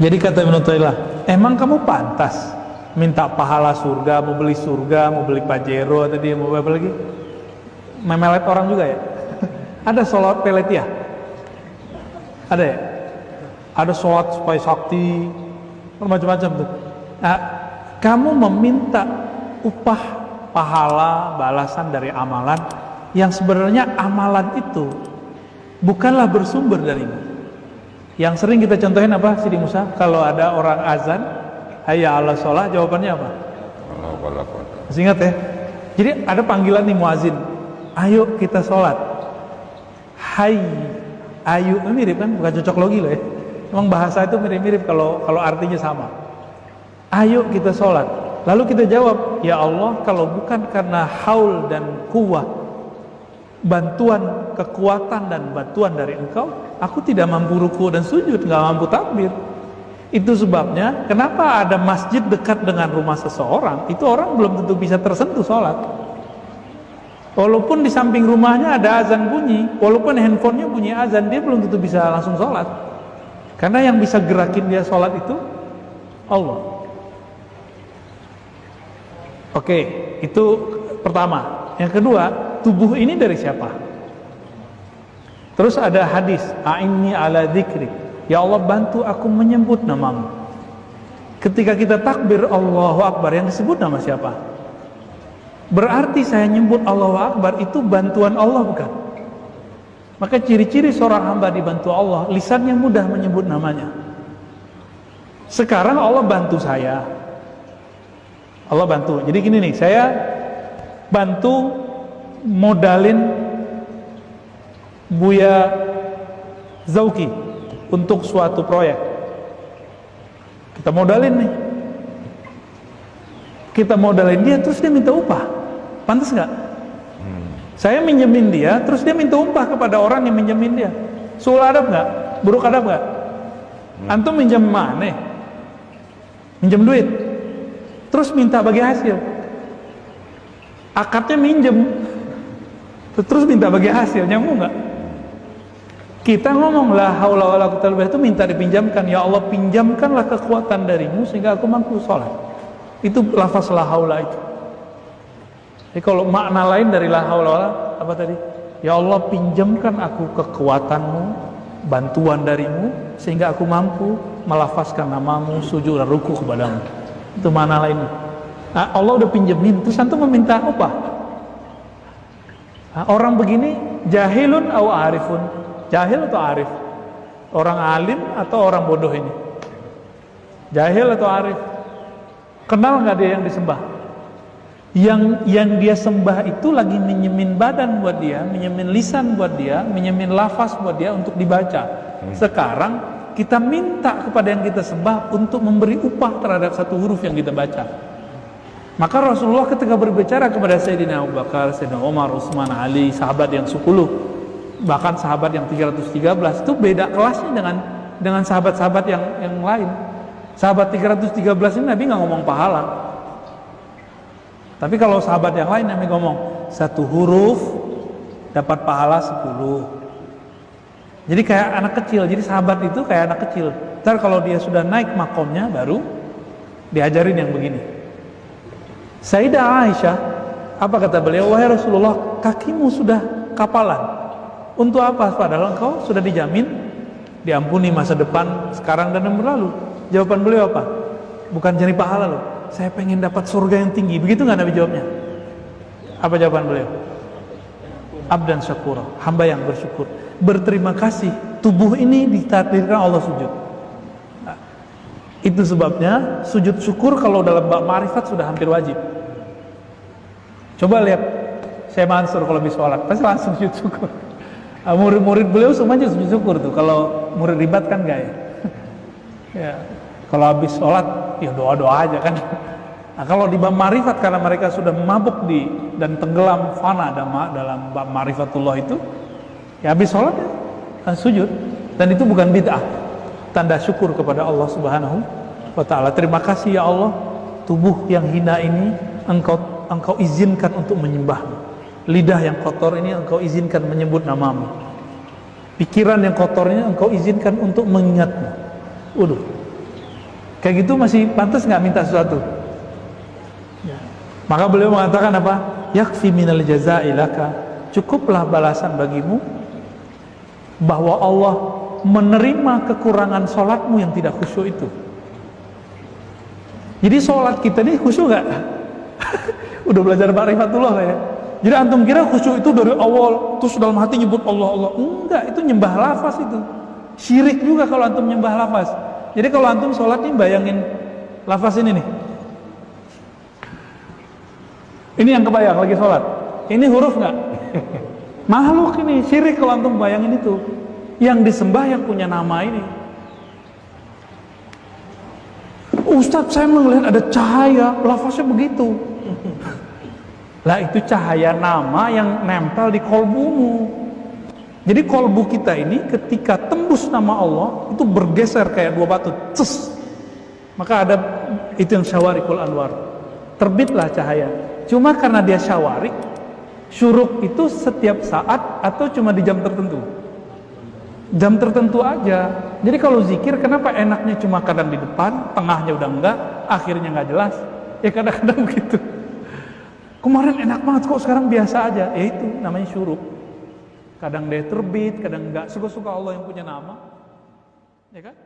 Jadi kata Ibnu Taimiyah, emang kamu pantas minta pahala surga, mau beli surga, mau beli Pajero tadi, mau apa lagi? Memelet orang juga ya? Ada sholat pelet ya? Ada ya? Ada sholat supaya sakti, macam-macam tuh. Nah, kamu meminta upah, pahala, balasan dari amalan yang sebenarnya amalan itu bukanlah bersumber darimu. Yang sering kita contohin apa Sidi Musa? Kalau ada orang azan, hayya ala sholat, jawabannya apa? Masih ingat ya? Jadi ada panggilan nih muazin, ayo kita sholat. Hai, ayo, mirip kan? Bukan cocok logi loh ya. Emang bahasa itu mirip-mirip kalau artinya sama. Ayo kita sholat. Lalu kita jawab, ya Allah, kalau bukan karena haul dan kuwah, bantuan, kekuatan dan bantuan dari Engkau, aku tidak mampu ruku dan sujud, nggak mampu takbir. Itu sebabnya kenapa ada masjid dekat dengan rumah seseorang, itu orang belum tentu bisa tersentuh sholat. Walaupun di samping rumahnya ada azan bunyi, walaupun handphonenya bunyi azan, dia belum tentu bisa langsung sholat. Karena yang bisa gerakin dia sholat itu Allah. Oke, itu pertama. Yang kedua, tubuh ini dari siapa? Terus ada hadis, a'inni ala dzikri, ya Allah bantu aku menyebut namamu. Ketika kita takbir Allahu Akbar, yang disebut nama siapa? Berarti saya nyebut Allahu Akbar itu bantuan Allah, bukan? Maka ciri-ciri seorang hamba dibantu Allah, lisannya mudah menyebut namanya. Sekarang Allah bantu saya, Allah bantu. Jadi gini nih, saya bantu modalin Buya Zauki untuk suatu proyek. Kita modalin nih, kita modalin dia, terus dia minta upah. Pantas nggak? Saya minjemin dia, terus dia minta upah kepada orang yang minjemin dia. Sul adab nggak? Buruk adab nggak? Antum minjem mana? Minjem duit, terus minta bagi hasil. Akadnya minjem, terus minta bagi hasil, nyambung nggak? Kita ngomong la haula wala quwwata illa billah itu minta dipinjamkan. Ya Allah, pinjamkanlah kekuatan darimu sehingga aku mampu sholat. Itu lafaz la haula itu. Jadi kalau makna lain dari la haula wala apa tadi? Ya Allah, pinjamkan aku kekuatanmu, bantuan darimu sehingga aku mampu melafazkan namamu, sujud dan ruku kepadamu. Itu makna lain. Nah, Allah udah pinjemin, terus antum meminta upah. Nah, orang begini jahilun atau arifun? Jahil atau arif? Orang alim atau orang bodoh ini? Jahil atau arif? Kenal nggak dia yang disembah? Yang dia sembah itu lagi minyemin badan buat dia, minyemin lisan buat dia, minyemin lafaz buat dia untuk dibaca. Sekarang kita minta kepada yang kita sembah untuk memberi upah terhadap satu huruf yang kita baca. Maka Rasulullah ketika berbicara kepada Sayyidina Abu Bakar, Sayyidina Umar, Utsman, Ali, sahabat yang 10, bahkan sahabat yang 313, itu beda kelasnya dengan sahabat-sahabat yang lain. Sahabat 313 ini Nabi nggak ngomong pahala. Tapi kalau sahabat yang lain Nabi ngomong satu huruf dapat pahala 10. Jadi kayak anak kecil. Jadi sahabat itu kayak anak kecil. Ntar kalau dia sudah naik makomnya baru diajarin yang begini. Sayyidah Aisyah, apa kata beliau? Wahai Rasulullah, kakimu sudah kapalan. Untuk apa? Padahal engkau sudah dijamin diampuni masa depan, sekarang dan yang berlalu. Jawaban beliau apa? Bukan cari pahala loh, saya pengen dapat surga yang tinggi. Begitu nggak Nabi jawabnya? Apa jawaban beliau? Abdan syakura, hamba yang bersyukur, berterima kasih. Tubuh ini ditakdirkan Allah sujud. Nah, itu sebabnya sujud syukur kalau dalam bab ma'rifat sudah hampir wajib. Coba lihat Syekh Mansur kalau habis sholat pasti langsung sujud syukur. Murid-murid beliau semuanya sujud syukur tuh. Kalau murid ribat kan enggak ya? Ya, kalau habis sholat ya doa-doa aja kan. Nah, kalau di bab ma'rifat karena mereka sudah mabuk dan tenggelam fana dalam bab ma'rifatullah itu, ya habis sholat ya sujud. Dan itu bukan bid'ah, tanda syukur kepada Allah Subhanahu wa ta'ala. Terima kasih ya Allah, tubuh yang hina ini engkau izinkan untuk menyembahmu. Lidah yang kotor ini engkau izinkan menyebut namamu. Pikiran yang kotor ini engkau izinkan untuk mengingatmu. Kayak gitu masih pantas nggak minta sesuatu? Ya. Maka beliau mengatakan apa? Yakfi minal jazaa'i laka, cukuplah balasan bagimu bahwa Allah menerima kekurangan sholatmu yang tidak khusyuk itu. Jadi sholat kita ini khusyuk nggak? Udah belajar ma'rifatullah lah ya. Jadi antum kira khusyuk itu dari awal terus dalam hati nyebut Allah Allah? Enggak, itu nyembah lafaz itu. Syirik juga kalau antum nyembah lafaz. Jadi kalau antum sholat nih bayangin lafaz ini nih. Ini yang kebayang lagi sholat. Ini huruf nggak? Makhluk ini, syirik kalau antum bayangin itu. Yang disembah yang punya nama ini. Ustadz, saya melihat ada cahaya, lafaznya begitu. Lah itu cahaya nama yang nempel di kolbumu. Jadi kolbu kita ini ketika tembus nama Allah itu bergeser kayak dua batu, ces. Maka ada itu yang syawarikul anwar, terbitlah cahaya. Cuma karena dia syawarik, syuruk itu setiap saat atau cuma di jam tertentu? Jam tertentu aja. Jadi kalau zikir kenapa enaknya cuma kadang di depan, tengahnya udah enggak, akhirnya nggak jelas? Ya kadang-kadang begitu. Kemarin enak banget kok, sekarang biasa aja. Ya itu namanya syuruk. Kadang dia terbit, kadang enggak. Suka-suka Allah yang punya nama, ya kan?